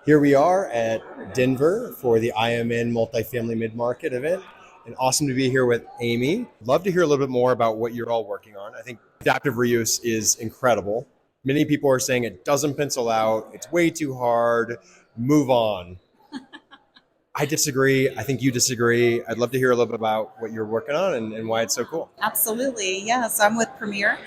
Here we are at Denver for the IMN Multifamily Mid Market event. And awesome to be here with Amy. Love to hear a little bit more about what you're all working on. I think adaptive reuse is incredible. Many people are saying it doesn't pencil out, it's way too hard, move on. I disagree. I think you disagree. I'd love to hear a little bit about what you're working on and why it's so cool. Absolutely. Yeah. So I'm with Premier.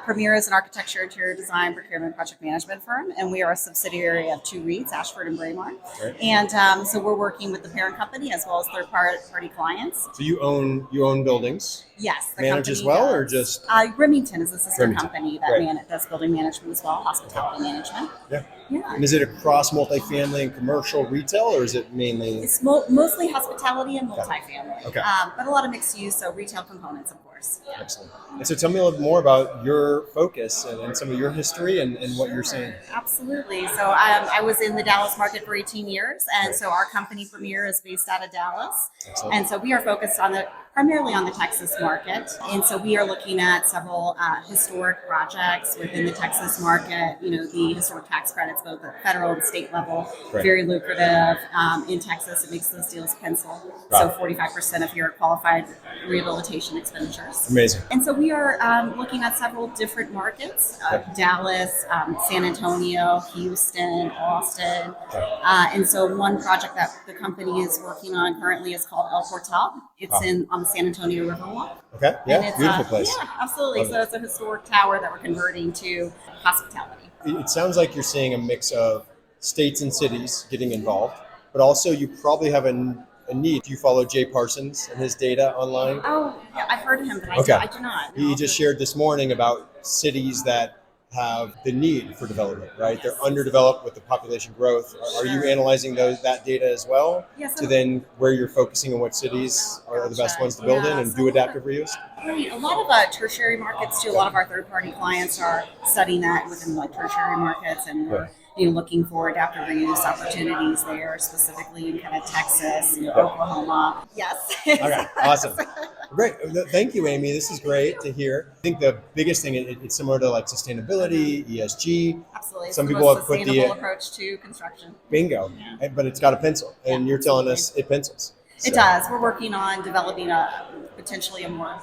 Premier is an architecture, interior design, procurement, project management firm, and we are a subsidiary of two REITs, Ashford and Braymont. Right. And so we're working with the parent company as well as third-party clients. So you own buildings, Yes. The manage company as well, or does. just Remington is a sister Remington. company that Right. does building management as well, hospitality management. yeah? Yeah. And is it across multifamily and commercial retail, or is it mainly? It's mostly hospitality and multifamily, Okay. but a lot of mixed use, so retail components, of course. Yeah. Excellent. And so tell me a little bit more about your focus and some of your history and what you're saying. Absolutely. So I was in the Dallas market for 18 years, and so our company Premier is based out of Dallas. Excellent. And so we are focused primarily on the Texas market. And so we are looking at several historic projects within the Texas market. You know, the historic tax credits, both at federal and state level, Right. very lucrative. In Texas, it makes those deals pencil. So 45% of your qualified rehabilitation expenditures. Amazing. And so we are looking at several different markets, Dallas, San Antonio, Houston, Austin. And so one project that the company is working on currently is called El Fortal. It's on the San Antonio Riverwalk. Okay. Yeah. And it's Beautiful place. Yeah, absolutely. Love So it's a historic tower that we're converting to hospitality. It sounds like you're seeing a mix of states and cities getting involved, but also you probably have a need. Do you follow Jay Parsons and his data online? Oh, yeah, I've heard of him, but I do not. He just shared this morning about cities that have the need for development, right? They're underdeveloped with the population growth. Are you analyzing that data as well? Yes. To then where you're focusing on what cities are the best ones to build in and do adaptive reuse? Right. A lot of tertiary markets too. A lot of our third-party clients are studying that within like tertiary markets, and we're looking for adaptive reuse opportunities there, specifically in kind of Texas, Oklahoma. Yes. Okay, awesome. Great. Thank you, Amy. This is great to hear. I think the biggest thing, it's similar to like sustainability, ESG. Absolutely. Some It's the people most have put sustainable approach to construction. bingo, but it's got a pencil, and you're telling us it pencils. It does. We're working on developing potentially a more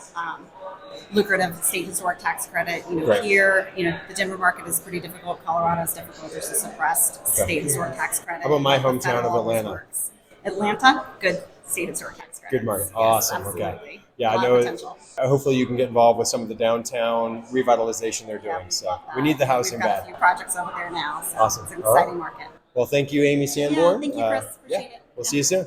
lucrative state historic tax credit. Right. Here, the Denver market is pretty difficult. Colorado is difficult. There's a suppressed state historic tax credit. How about my hometown Federal of Atlanta? works. Atlanta, good state historic tax credit. Good market. Yes, Awesome. absolutely. Okay. Yeah, A lot I of know. potential. Hopefully, you can get involved with some of the downtown revitalization they're doing. So we need the housing We've got back. a few projects over there now. So Awesome. It's an All right. exciting market. Well, thank you, Amy Sanborn. Yeah, thank you, Chris. Appreciate it. We'll see you soon.